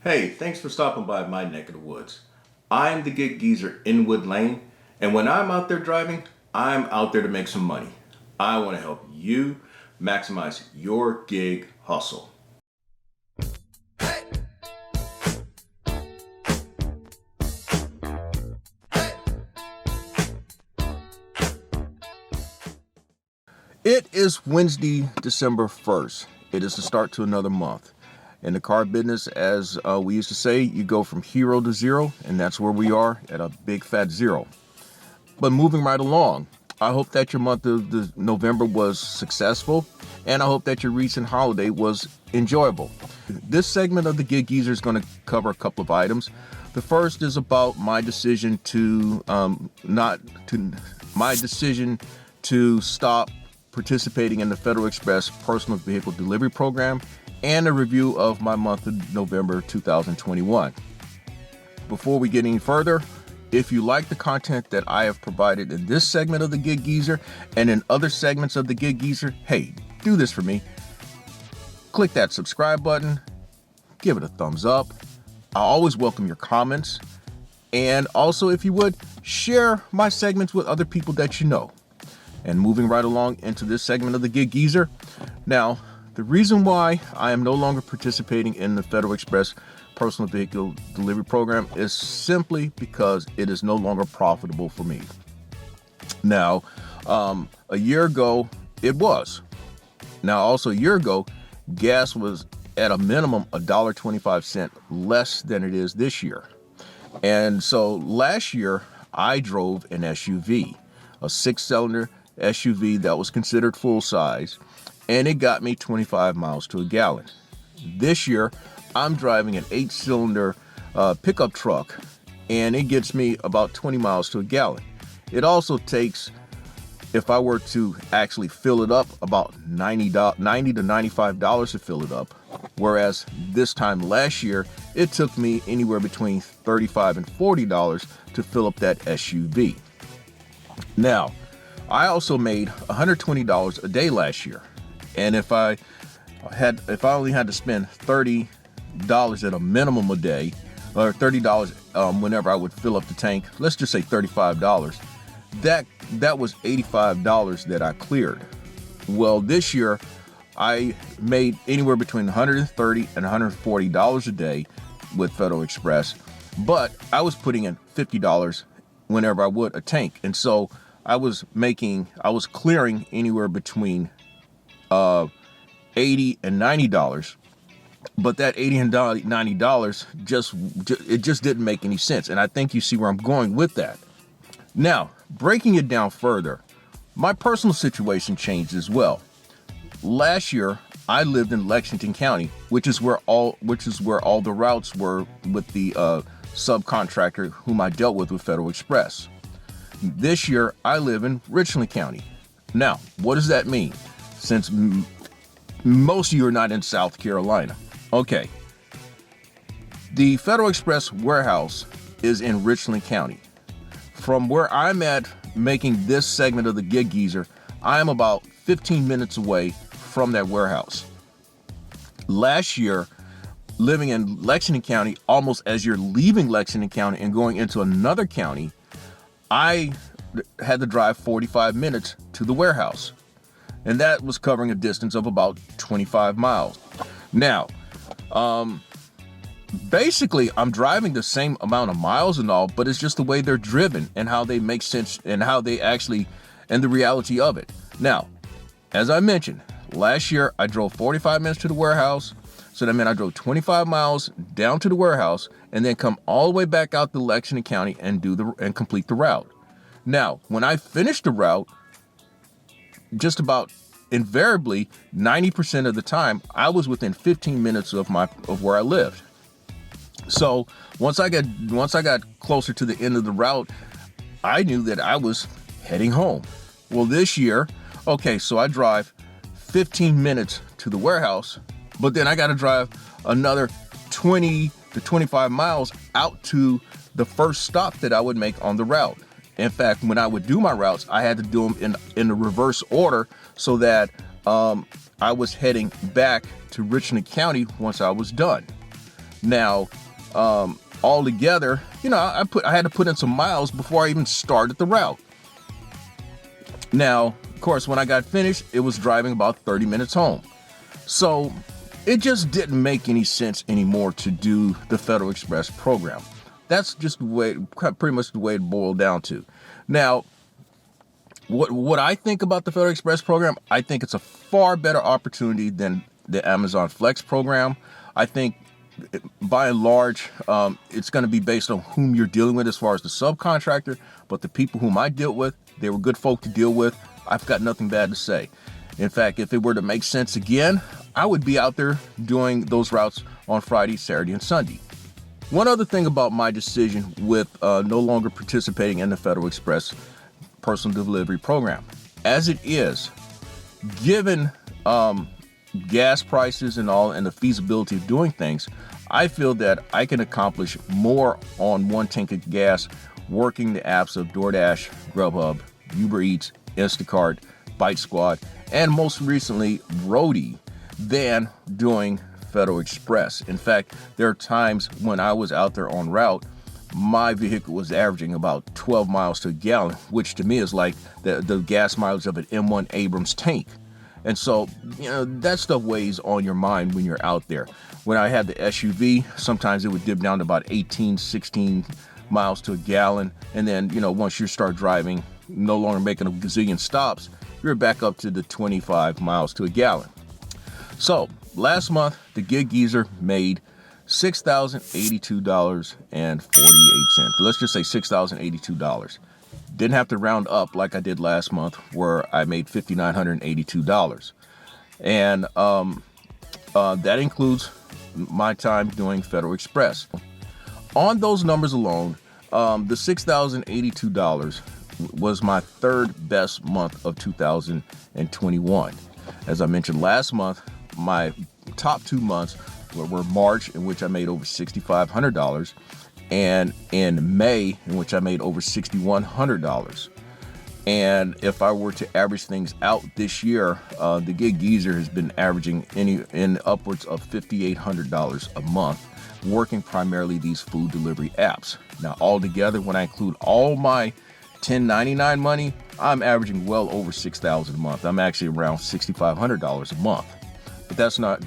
Hey, thanks for stopping by my neck of the woods. I'm the gig geezer in Wood Lane, and when I'm out there driving, I'm out there to make some money. I want to help you maximize your gig hustle. It is Wednesday, December 1st. It is the start to another month. In the car business, as we used to say, you go from hero to zero, and that's where we are at a big fat zero. But moving right along, I hope that your month of November was successful, and I hope that your recent holiday was enjoyable. This segment of the Gig Geezer is going to cover a couple of items. The first is about my decision to stop participating in the Federal Express personal vehicle delivery program, and a review of my month of November 2021. Before we get any further, if you like the content that I have provided in this segment of the Gig Geezer and in other segments of the Gig Geezer, hey, do this for me. Click that subscribe button, give it a thumbs up. I always welcome your comments. And also, if you would, share my segments with other people that you know. And moving right along into this segment of the Gig Geezer. Now, the reason why I am no longer participating in the Federal Express personal vehicle delivery program is simply because it is no longer profitable for me. Now, a year ago, it was. Now, also a year ago, gas was at a minimum $1.25 less than it is this year. And so last year, I drove an SUV, a 6-cylinder SUV that was considered full size, and it got me 25 miles to a gallon. This year, I'm driving an 8-cylinder pickup truck, and it gets me about 20 miles to a gallon. It also takes, if I were to actually fill it up, about $90 to $95 to fill it up, whereas this time last year, it took me anywhere between $35 and $40 to fill up that SUV. Now, I also made $120 a day last year. And if I only had to spend $30 at a minimum a day, or $30 whenever I would fill up the tank, let's just say $35, that was $85 that I cleared. Well, this year I made anywhere between $130 and $140 a day with Federal Express, but I was putting in $50 whenever I would a tank, and so I was clearing anywhere between $80 and $90, but that $80 and $90 just didn't make any sense, and I think you see where I'm going with that. Now, breaking it down further, my personal situation changed as well. Last year, I lived in Lexington County, which is where all the routes were with the subcontractor whom I dealt with Federal Express. This year, I live in Richland County. Now, what does that mean? Since most of you are not in South Carolina. Okay. The Federal Express warehouse is in Richland County. From where I'm at making this segment of the Gig Geezer, I am about 15 minutes away from that warehouse. Last year, living in Lexington County, almost as you're leaving Lexington County and going into another county, I had to drive 45 minutes to the warehouse. And that was covering a distance of about 25 miles. Now, basically, I'm driving the same amount of miles and all, but it's just the way they're driven and how they make sense and how they actually, and the reality of it. Now, as I mentioned, last year I drove 45 minutes to the warehouse. So that meant I drove 25 miles down to the warehouse and then come all the way back out to Lexington County and complete the route. Now, when I finished the route, just about invariably 90% of the time, I was within 15 minutes of where I lived. So once I got closer to the end of the route, I knew that I was heading home. Well, this year, okay, so I drive 15 minutes to the warehouse, but then I got to drive another 20 to 25 miles out to the first stop that I would make on the route. In fact, when I would do my routes, I had to do them in the reverse order so that I was heading back to Richland County once I was done. Now, altogether, I had to put in some miles before I even started the route. Now, of course, when I got finished, it was driving about 30 minutes home. So it just didn't make any sense anymore to do the Federal Express program. That's just pretty much the way it boiled down to. Now, what I think about the Federal Express program, I think it's a far better opportunity than the Amazon Flex program. I think by and large, it's going to be based on whom you're dealing with as far as the subcontractor, but the people whom I dealt with, they were good folk to deal with. I've got nothing bad to say. In fact, if it were to make sense again, I would be out there doing those routes on Friday, Saturday, and Sunday. One other thing about my decision with no longer participating in the Federal Express personal delivery program, as it is, given gas prices and all, and the feasibility of doing things, I feel that I can accomplish more on one tank of gas working the apps of DoorDash, GrubHub, Uber Eats, Instacart, Bite Squad, and most recently Roadie than doing Federal Express. In fact, there are times when I was out there en route, my vehicle was averaging about 12 miles to a gallon, which to me is like the gas mileage of an M1 Abrams tank. And so, that stuff weighs on your mind when you're out there. When I had the SUV, sometimes it would dip down to about 18, 16 miles to a gallon. And then, once you start driving, no longer making a gazillion stops, you're back up to the 25 miles to a gallon. So last month, the Gig Geezer made $6,082.48. Let's just say $6,082. Didn't have to round up like I did last month, where I made $5,982. And that includes my time doing Federal Express. On those numbers alone, the $6,082 was my third best month of 2021. As I mentioned last month, my top 2 months were March, in which I made over $6,500, and in May, in which I made over $6,100. And if I were to average things out this year, the Gig Geezer has been averaging in upwards of $5,800 a month, working primarily these food delivery apps. Now, altogether, when I include all my 1099 money, I'm averaging well over $6,000 a month. I'm actually around $6,500 a month. But that's not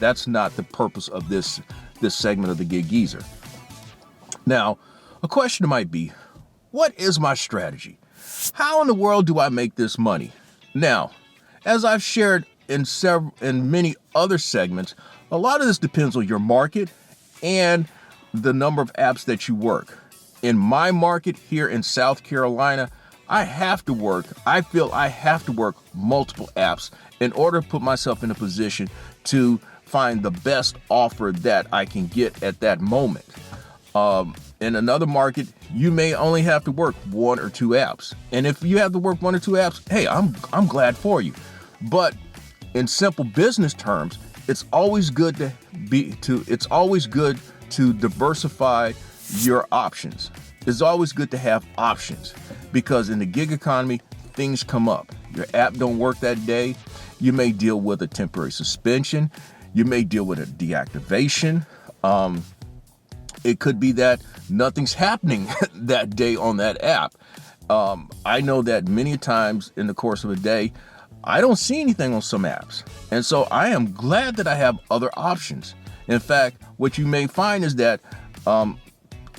the purpose of this segment of the Gig Geezer. Now, a question might be, what is my strategy? How in the world do I make this money? Now, as I've shared in many other segments, a lot of this depends on your market and the number of apps that you work. In my market here in South Carolina, I feel I have to work multiple apps in order to put myself in a position to find the best offer that I can get at that moment. In another market, you may only have to work 1 or 2 apps. And if you have to work 1 or 2 apps, hey, I'm glad for you. But in simple business terms, it's always good to diversify your options. It's always good to have options, because in the gig economy, things come up. Your app don't work that day. You may deal with a temporary suspension. You may deal with a deactivation. It could be that nothing's happening that day on that app. I know that many times in the course of a day, I don't see anything on some apps. And so I am glad that I have other options. In fact, what you may find is that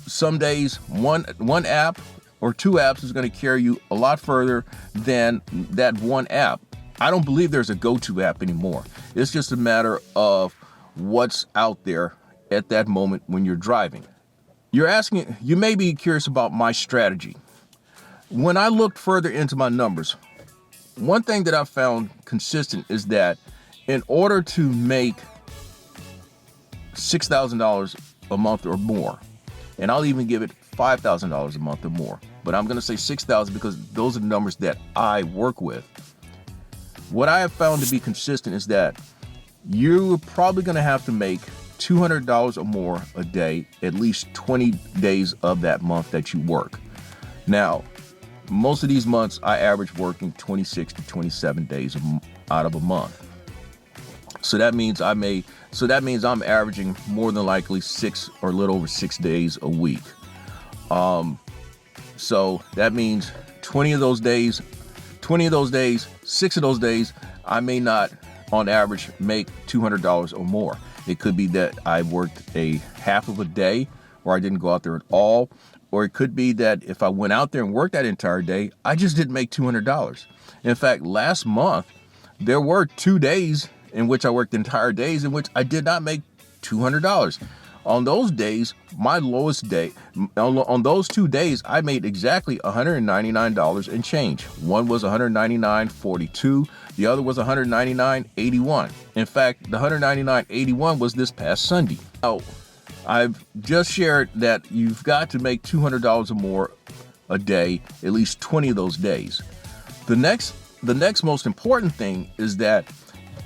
some days one app or 2 apps is going to carry you a lot further than that one app. I don't believe there's a go-to app anymore. It's just a matter of what's out there at that moment when you're driving. You may be curious about my strategy. When I looked further into my numbers, one thing that I found consistent is that in order to make $6,000 a month or more, and I'll even give it $5,000 a month or more, but I'm going to say $6,000 because those are the numbers that I work with. What I have found to be consistent is that you're probably going to have to make $200 or more a day, at least 20 days of that month that you work. Now, most of these months, I average working 26 to 27 days out of a month. So that means I'm averaging more than likely 6 or a little over 6 days a week. So that means 6 of those days, I may not on average make $200 or more. It could be that I worked a half of a day or I didn't go out there at all. Or it could be that if I went out there and worked that entire day, I just didn't make $200. In fact, last month, there were 2 days in which I worked entire days in which I did not make $200. On those days, my lowest day, on those 2 days, I made exactly $199 and change. One was $199.42. The other was $199.81. In fact, the $199.81 was this past Sunday. Now, I've just shared that you've got to make $200 or more a day, at least 20 of those days. The next most important thing is that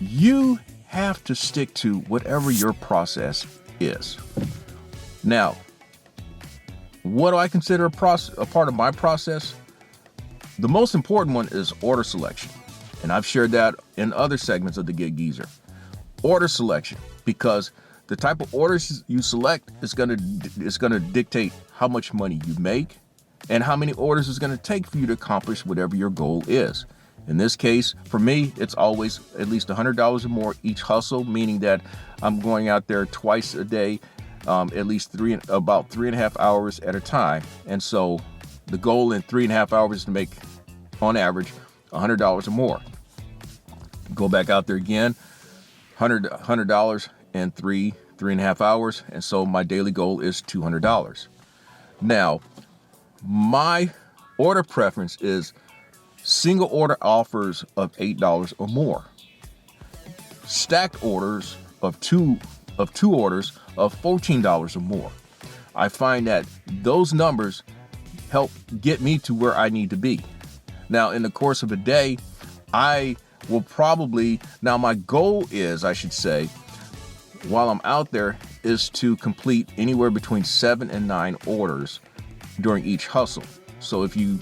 you have to stick to whatever your process is. Now, what do I consider a part of my process? The most important one is order selection. And I've shared that in other segments of the Gig Geezer. Order selection, because the type of orders you select is going to dictate how much money you make and how many orders it's going to take for you to accomplish whatever your goal is. In this case, for me, it's always at least $100 or more each hustle, meaning that I'm going out there twice a day, at least about 3.5 hours at a time. And so the goal in 3.5 hours is to make, on average, $100 or more. Go back out there again, $100 in 3.5 hours. And so my daily goal is $200. Now, my order preference is single order offers of $8 or more. Stacked orders of two orders of $14 or more. I find that those numbers help get me to where I need to be. Now, in the course of a day, my goal is, I should say, while I'm out there, is to complete anywhere between 7 and 9 orders during each hustle. So if you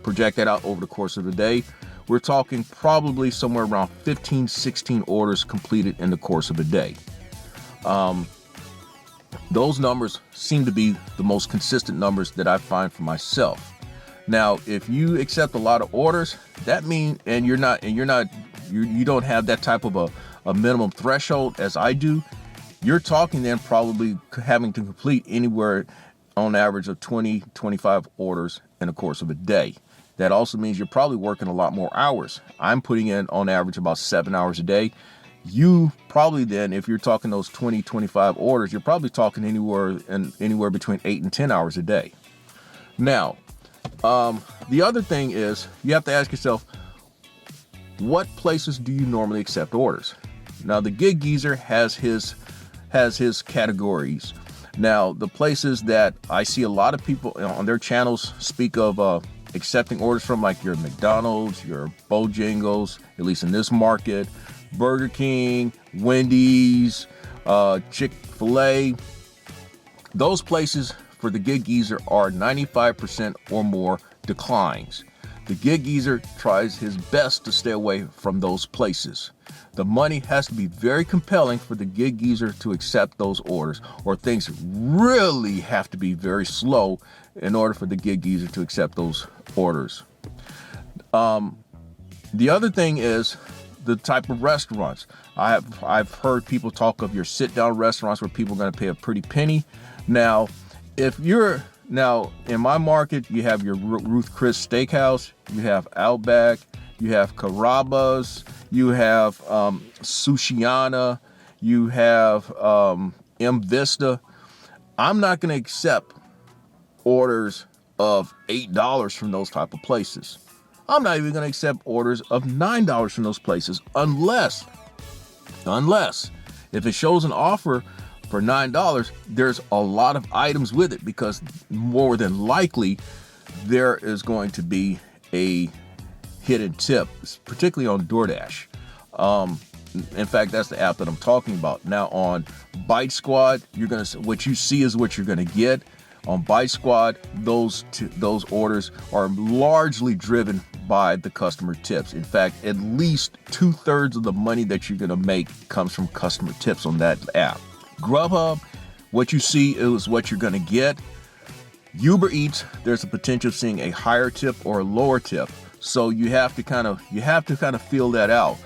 project that out over the course of the day, we're talking probably somewhere around 15, 16 orders completed in the course of a day. Those numbers seem to be the most consistent numbers that I find for myself. Now, if you accept a lot of orders, that means, and you don't have that type of a minimum threshold as I do, you're talking then probably having to complete anywhere on average of 20, 25 orders in the course of a day. That also means you're probably working a lot more hours. I'm putting in on average about 7 hours a day. You probably then, if you're talking those 20, 25 orders, you're probably talking anywhere between 8 and 10 hours a day. Now, the other thing is you have to ask yourself, what places do you normally accept orders? Now, the Gig Geezer has his categories. Now, the places that I see a lot of people on their channels speak of accepting orders from, like your McDonald's, your Bojangles, at least in this market, Burger King, Wendy's, Chick-fil-A. Those places for the Gig Geezer are 95% or more declines. The Gig Geezer tries his best to stay away from those places. The money has to be very compelling for the Gig Geezer to accept those orders, or things really have to be very slow in order for the Gig Geezer to accept those orders. The other thing is the type of restaurants. I've heard people talk of your sit-down restaurants where people are going to pay a pretty penny. Now, in my market, you have your Ruth Chris Steakhouse, you have Outback, you have Carrabba's, you have Sushiana, you have M Vista. I'm not going to accept orders of $8 from those type of places. I'm not even going to accept orders of $9 from those places unless if it shows an offer for $9, there's a lot of items with it, because more than likely there is going to be a hidden tip, particularly on DoorDash. In fact, that's the app that I'm talking about. Now on Bite Squad, what you see is what you're going to get. On Bite Squad, those orders are largely driven by the customer tips. In fact, at least 2/3 of the money that you're going to make comes from customer tips on that app. GrubHub, what you see is what you're going to get. Uber Eats, there's a potential of seeing a higher tip or a lower tip. So you have to kind of feel that out.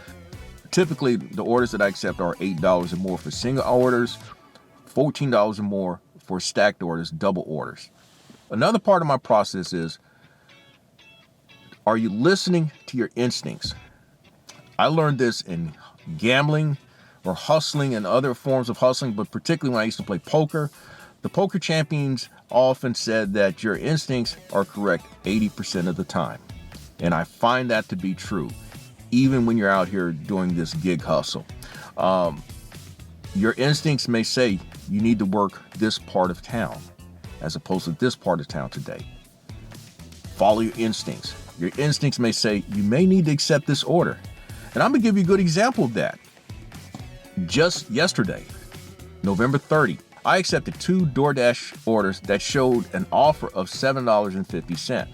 Typically, the orders that I accept are $8 or more for single orders, $14 or more for stacked orders, double orders. Another part of my process is, are you listening to your instincts? I learned this in gambling or hustling and other forms of hustling, but particularly when I used to play poker. The poker champions often said that your instincts are correct 80% of the time. And I find that to be true, even when you're out here doing this gig hustle. Your instincts may say you need to work this part of town as opposed to this part of town today. Follow your instincts. Your instincts may say you may need to accept this order. And I'm going to give you a good example of that. Just yesterday, November 30, I accepted 2 DoorDash orders that showed an offer of $7.50.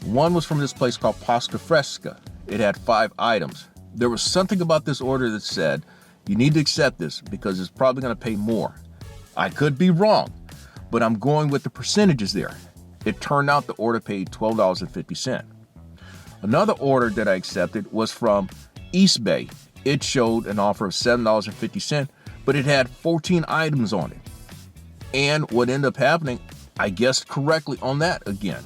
One was from this place called Pasta Fresca. It had 5 items. There was something about this order that said, you need to accept this because it's probably going to pay more. I could be wrong, but I'm going with the percentages there. It turned out the order paid $12.50. Another order that I accepted was from East Bay. It showed an offer of $7.50, but it had 14 items on it. And what ended up happening, I guessed correctly on that again.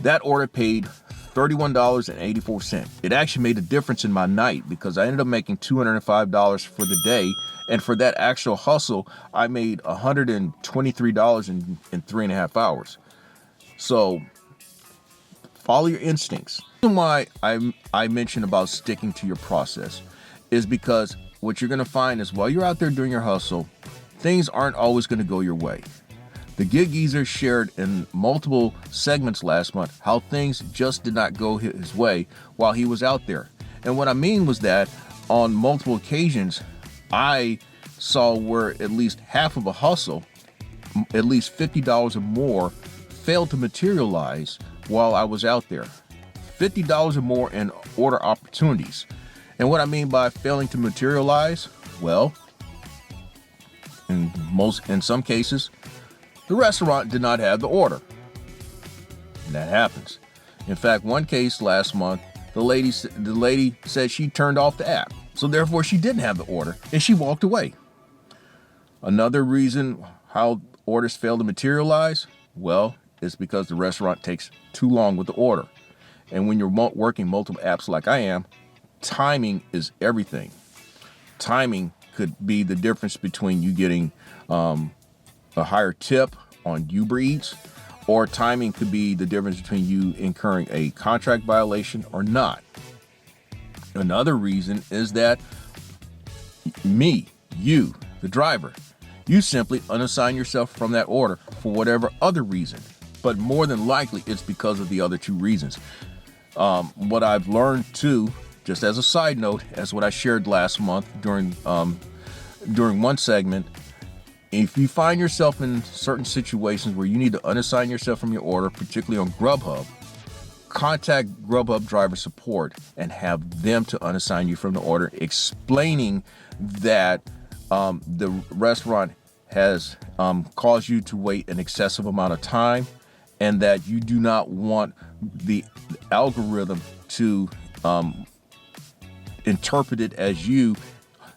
That order paid $31.84. It actually made a difference in my night because I ended up making $205 for the day. And for that actual hustle, I made $123 in 3.5 hours. So follow your instincts. The reason why I mentioned about sticking to your process is because what you're going to find is while you're out there doing your hustle, things aren't always going to go your way. The Gig Geezer shared in multiple segments last month how things just did not go his way while he was out there. And what I mean was that on multiple occasions, I saw where at least half of a hustle, at least $50 or more, failed to materialize while I was out there. $50 or more in order opportunities. And what I mean by failing to materialize, well, in some cases, the restaurant did not have the order. And that happens. In fact, one case last month, the lady said she turned off the app. So therefore she didn't have the order and she walked away. Another reason how orders fail to materialize, well, it's because the restaurant takes too long with the order. And when you're working multiple apps like I am, timing is everything. Timing could be the difference between you getting a higher tip on Uber Eats, or timing could be the difference between you incurring a contract violation or not. Another reason is that you, the driver, you simply unassign yourself from that order for whatever other reason. But more than likely, it's because of the other 2 reasons. What I've learned too, just as a side note, as what I shared last month during one segment, if you find yourself in certain situations where you need to unassign yourself from your order, particularly on GrubHub, contact GrubHub driver support and have them to unassign you from the order, explaining that the restaurant has caused you to wait an excessive amount of time and that you do not want the algorithm to interpret it as you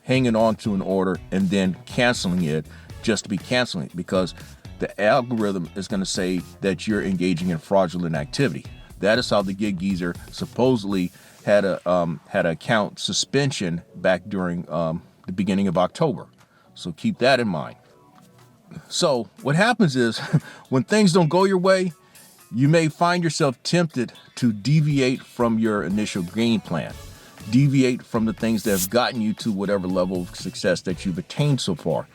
hanging on to an order and then canceling it just to be canceling it, because the algorithm is going to say that you're engaging in fraudulent activity. That is how the Gig Geezer supposedly had a account suspension back during the beginning of October. So keep that in mind. So what happens is when things don't go your way, you may find yourself tempted to deviate from your initial game plan, deviate from the things that have gotten you to whatever level of success that you've attained so far.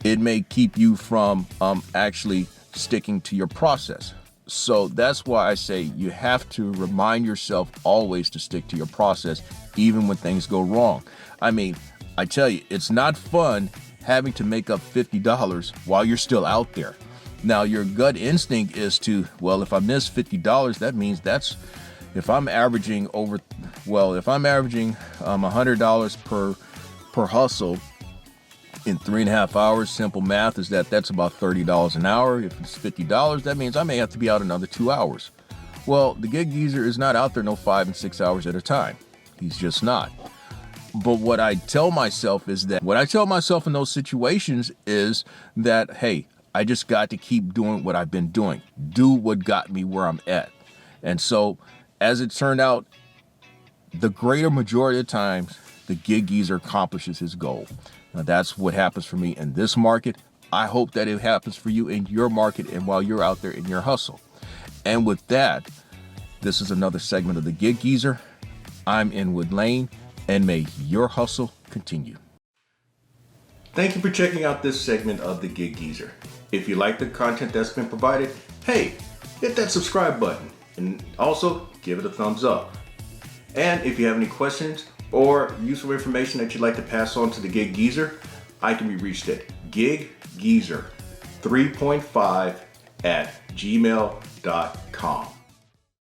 It may keep you from actually sticking to your process. So that's why I say you have to remind yourself always to stick to your process, even when things go wrong. I mean, I tell you, it's not fun having to make up $50 while you're still out there. Now, your gut instinct is to, well, if I miss $50, that means if I'm averaging $100 per hustle in 3.5 hours, simple math is that's about $30 an hour. If it's $50, that means I may have to be out another 2 hours. Well, the gig geezer is not out there no 5 and 6 hours at a time. He's just not. But what I tell myself in those situations is that, hey, I just got to keep doing what I've been doing. Do what got me where I'm at. And so, as it turned out, the greater majority of times, the gig geezer accomplishes his goal. Now, that's what happens for me in this market. I hope that it happens for you in your market and while you're out there in your hustle. And with that, this is another segment of the Gig Geezer. I'm Inwood Lane, and may your hustle continue. Thank you for checking out this segment of the Gig Geezer. If you like the content that's been provided, hey, hit that subscribe button and also give it a thumbs up. And if you have any questions or useful information that you'd like to pass on to the Gig Geezer, I can be reached at giggeezer3.5@gmail.com.